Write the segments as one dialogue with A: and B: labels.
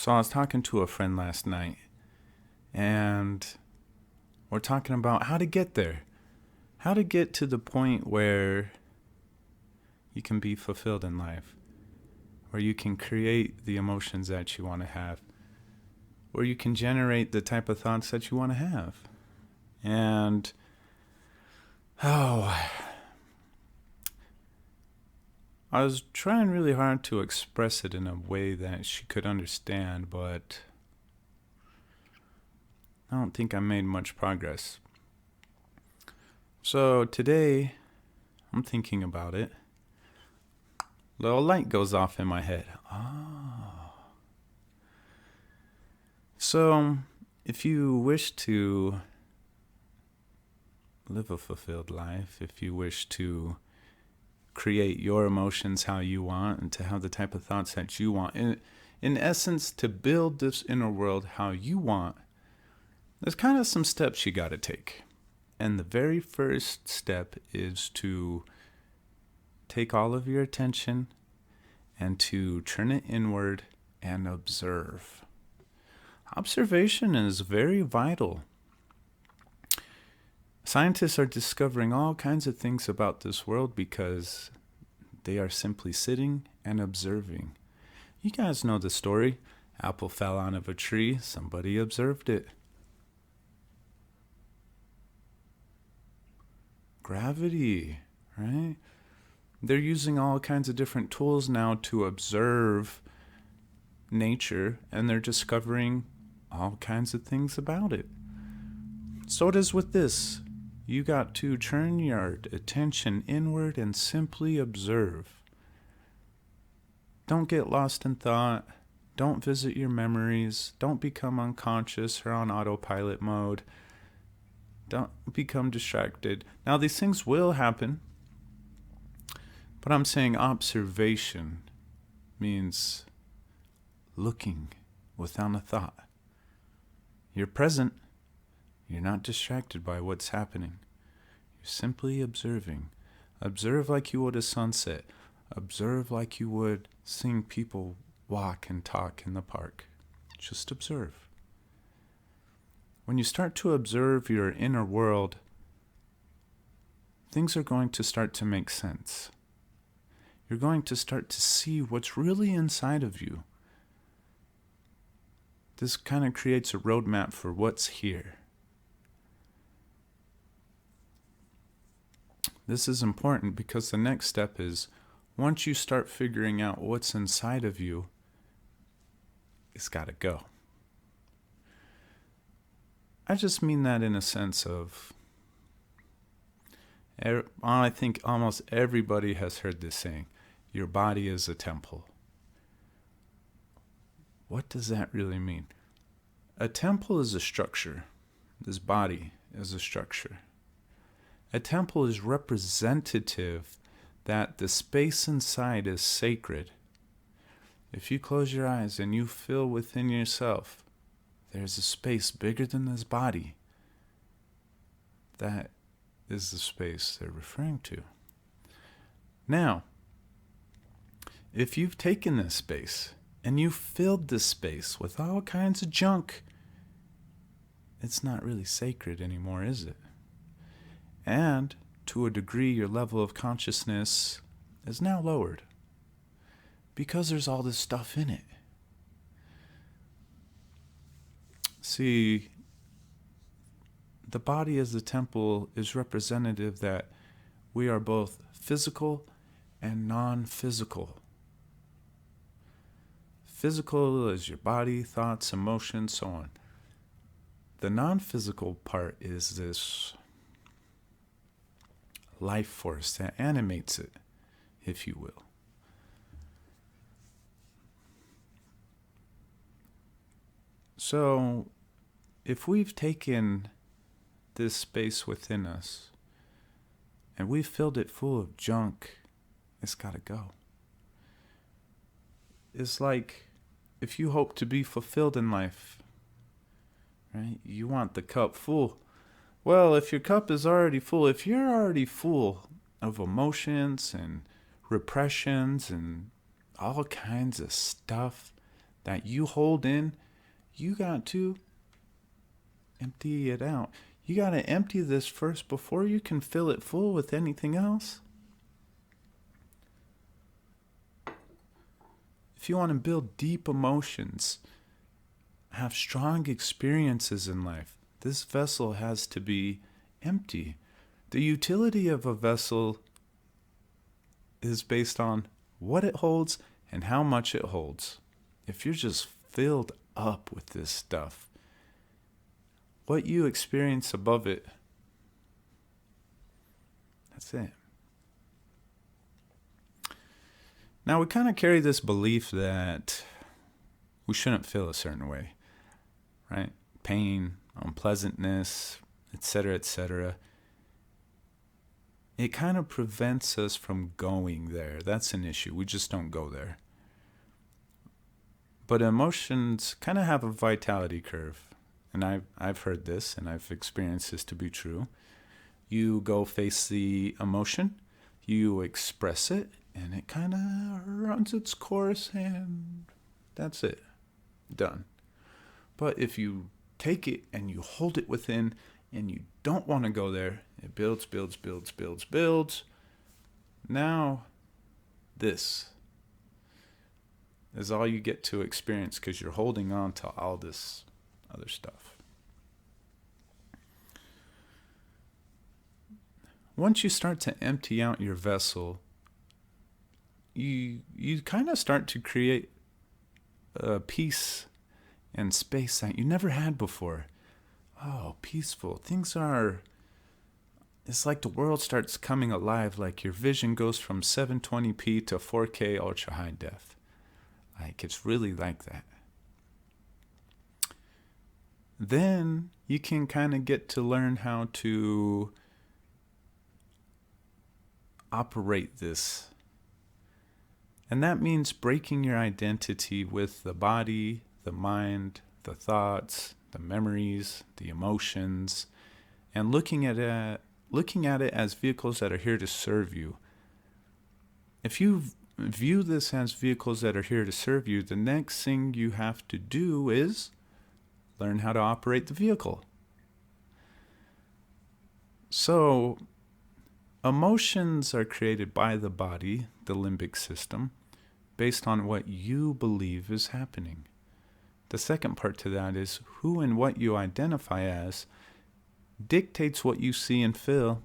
A: So I was talking to a friend last night, and we're talking about how to get there. How to get to the point where you can be fulfilled in life, where you can create the emotions that you want to have, where you can generate the type of thoughts that you want to have. And, oh, I was trying really hard to express it in a way that she could understand, but I don't think I made much progress. So today, I'm thinking about it. Little light goes off in my head. So, if you wish to live a fulfilled life, if you wish to create your emotions how you want and to have the type of thoughts that you want, in essence, to build this inner world how you want, there's kind of some steps you got to take. And the very first step is to take all of your attention and to turn it inward and observe. Observation is very vital. Scientists are discovering all kinds of things about this world because they are simply sitting and observing. You guys know the story. Apple fell out of a tree. Somebody observed it. Gravity, right? They're using all kinds of different tools now to observe nature, and they're discovering all kinds of things about it. So it is with this. You got to turn your attention inward and simply observe. Don't get lost in thought. Don't visit your memories. Don't become unconscious or on autopilot mode. Don't become distracted. Now, these things will happen, but I'm saying observation means looking without a thought. You're present. You're not distracted by what's happening. You're simply observing. Observe like you would a sunset. Observe like you would seeing people walk and talk in the park. Just observe. When you start to observe your inner world, things are going to start to make sense. You're going to start to see what's really inside of you. This kind of creates a roadmap for what's here. This is important because the next step is, once you start figuring out what's inside of you, it's got to go. I just mean that in a sense of, I think almost everybody has heard this saying, your body is a temple. What does that really mean? A temple is a structure. This body is a structure. A temple is representative that the space inside is sacred. If you close your eyes and you feel within yourself, there's a space bigger than this body. That is the space they're referring to. Now, if you've taken this space and you've filled this space with all kinds of junk, it's not really sacred anymore, is it? And to a degree, your level of consciousness is now lowered because there's all this stuff in it. See, the body as the temple is representative that we are both physical and non-physical. Physical is your body, thoughts, emotions, so on. The non-physical part is this life force that animates it, if you will. So, if we've taken this space within us and we've filled it full of junk, it's got to go. It's like if you hope to be fulfilled in life, right? You want the cup full. Well, if your cup is already full, if you're already full of emotions and repressions and all kinds of stuff that you hold in, you got to empty it out. You got to empty this first before you can fill it full with anything else. If you want to build deep emotions, have strong experiences in life, this vessel has to be empty. The utility of a vessel is based on what it holds and how much it holds. If you're just filled up with this stuff, what you experience above it, that's it. Now, we kind of carry this belief that we shouldn't feel a certain way, right? Pain, unpleasantness, etc., etc. It kind of prevents us from going there. That's an issue. We just don't go there. But emotions kind of have a vitality curve. And I've heard this, and I've experienced this to be true. You go face the emotion, you express it, and it kind of runs its course, and that's it. Done. But if you take it and you hold it within, and you don't want to go there, it builds. Now, this is all you get to experience because you're holding on to all this other stuff. Once you start to empty out your vessel, you kind of start to create a peace and space that you never had before. Oh, peaceful. It's like the world starts coming alive, like your vision goes from 720p to 4K ultra high def. Like, it's really like that. Then you can kind of get to learn how to operate this. And that means breaking your identity with the body, the mind, the thoughts, the memories, the emotions, and looking at it as vehicles that are here to serve you. If you view this as vehicles that are here to serve you, the next thing you have to do is learn how to operate the vehicle. So, emotions are created by the body, the limbic system, based on what you believe is happening. The second part to that is who and what you identify as dictates what you see and feel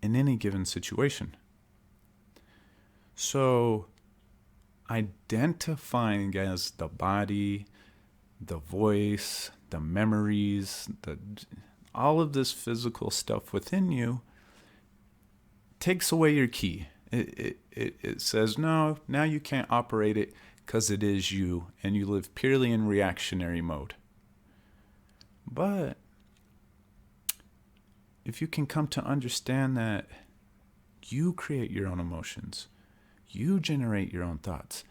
A: in any given situation. So, identifying as the body, the voice, the memories, all of this physical stuff within you takes away your key. It says, no, now you can't operate it because it is you, and you live purely in reactionary mode. But if you can come to understand that you create your own emotions, you generate your own thoughts.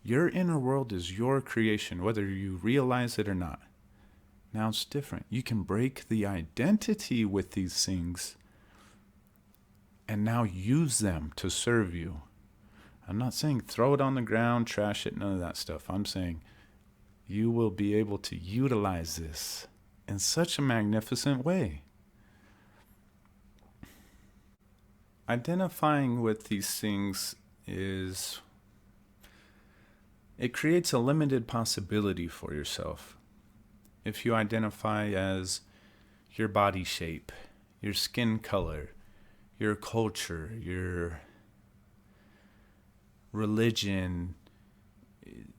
A: Your inner world is your creation, whether you realize it or not. Now it's different. You can break the identity with these things and now use them to serve you. I'm not saying throw it on the ground, trash it, none of that stuff. I'm saying you will be able to utilize this in such a magnificent way. Identifying with these things it creates a limited possibility for yourself. If you identify as your body shape, your skin color, your culture, your religion,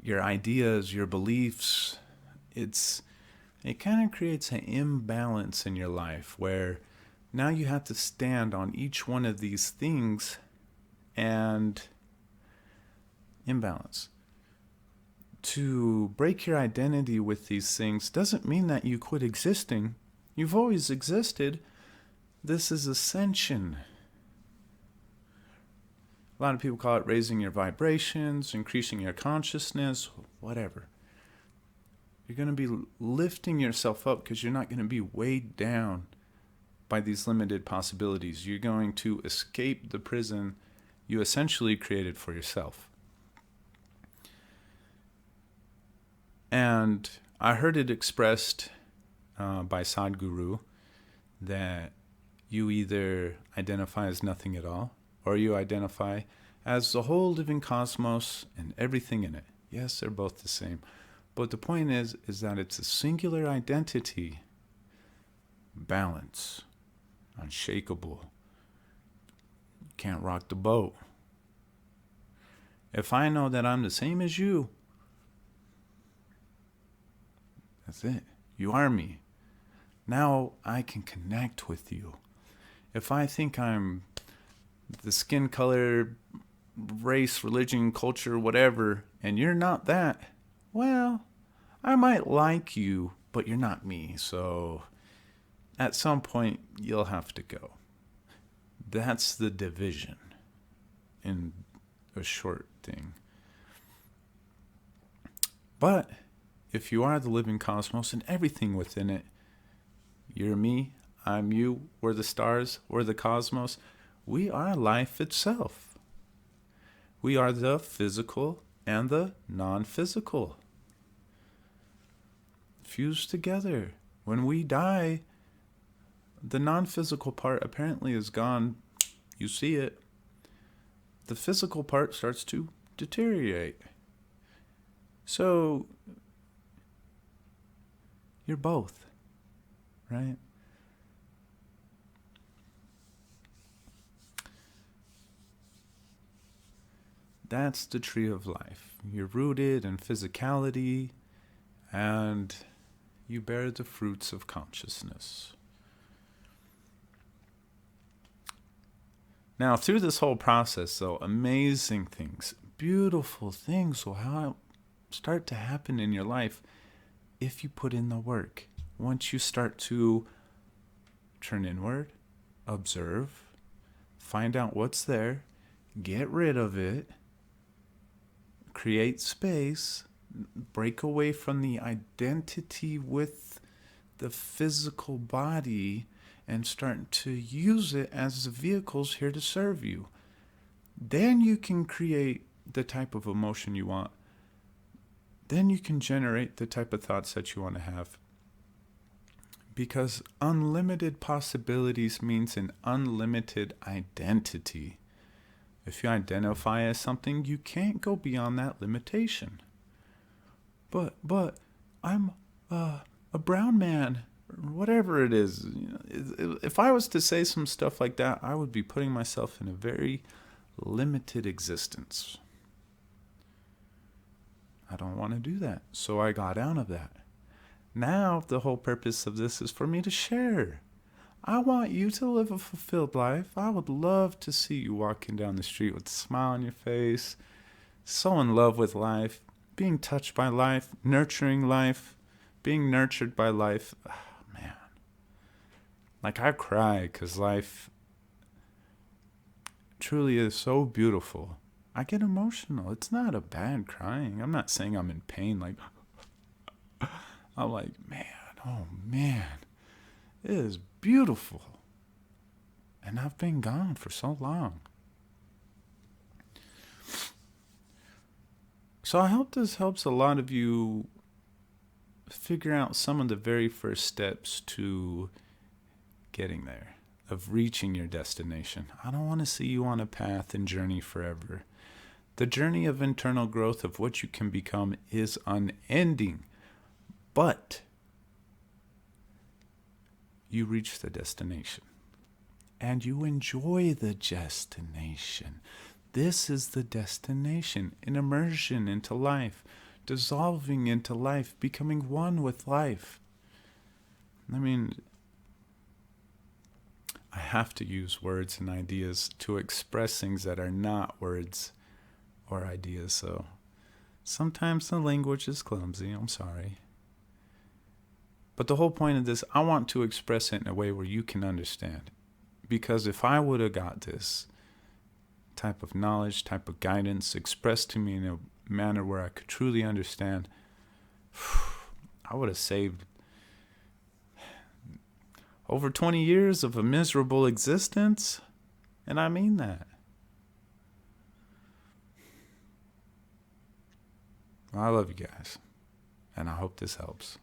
A: your ideas, your beliefs, it kind of creates an imbalance in your life where now you have to stand on each one of these things and imbalance. To break your identity with these things doesn't mean that you quit existing. You've always existed. This is ascension. A lot of people call it raising your vibrations, increasing your consciousness, whatever. You're going to be lifting yourself up because you're not going to be weighed down by these limited possibilities. You're going to escape the prison you essentially created for yourself. And I heard it expressed by Sadhguru that you either identify as nothing at all, or you identify as the whole living cosmos and everything in it. Yes, they're both the same. But the point is that it's a singular identity, balance, unshakable. Can't rock the boat. If I know that I'm the same as you, that's it. You are me. Now I can connect with you. If I think I'm the skin color, race, religion, culture, whatever, and you're not that, well, I might like you, but you're not me. So at some point, you'll have to go. That's the division in a short thing. But if you are the living cosmos and everything within it, you're me, I'm you, we're the stars, we're the cosmos. We are life itself. We are the physical and the non-physical. Fused together. When we die, the non-physical part apparently is gone. You see it. The physical part starts to deteriorate. So, you're both, right? That's the tree of life. You're rooted in physicality, and you bear the fruits of consciousness. Now, through this whole process, though, amazing things, beautiful things will start to happen in your life if you put in the work. Once you start to turn inward, observe, find out what's there, get rid of it, create space, break away from the identity with the physical body and start to use it as the vehicles here to serve you. Then you can create the type of emotion you want. Then you can generate the type of thoughts that you want to have. Because unlimited possibilities means an unlimited identity. If you identify as something, you can't go beyond that limitation. But I'm a brown man, whatever it is. If I was to say some stuff like that, I would be putting myself in a very limited existence. I don't want to do that. So I got out of that. Now the whole purpose of this is for me to share. I want you to live a fulfilled life. I would love to see you walking down the street with a smile on your face, so in love with life, being touched by life, nurturing life, being nurtured by life. Oh, man. Like I cry because life truly is so beautiful. I get emotional. It's not a bad crying. I'm not saying I'm in pain. Like, I'm like, man, oh man, it is beautiful. And I've been gone for so long. So I hope this helps a lot of you figure out some of the very first steps to getting there, of reaching your destination. I don't want to see you on a path and journey forever. The journey of internal growth of what you can become is unending, but you reach the destination and you enjoy the destination. This is the destination, an immersion into life, dissolving into life, becoming one with life. I mean, I have to use words and ideas to express things that are not words or ideas, so sometimes the language is clumsy, I'm sorry. But the whole point of this, I want to express it in a way where you can understand. Because if I would have got this type of knowledge, type of guidance expressed to me in a manner where I could truly understand, I would have saved over 20 years of a miserable existence. And I mean that. I love you guys. And I hope this helps.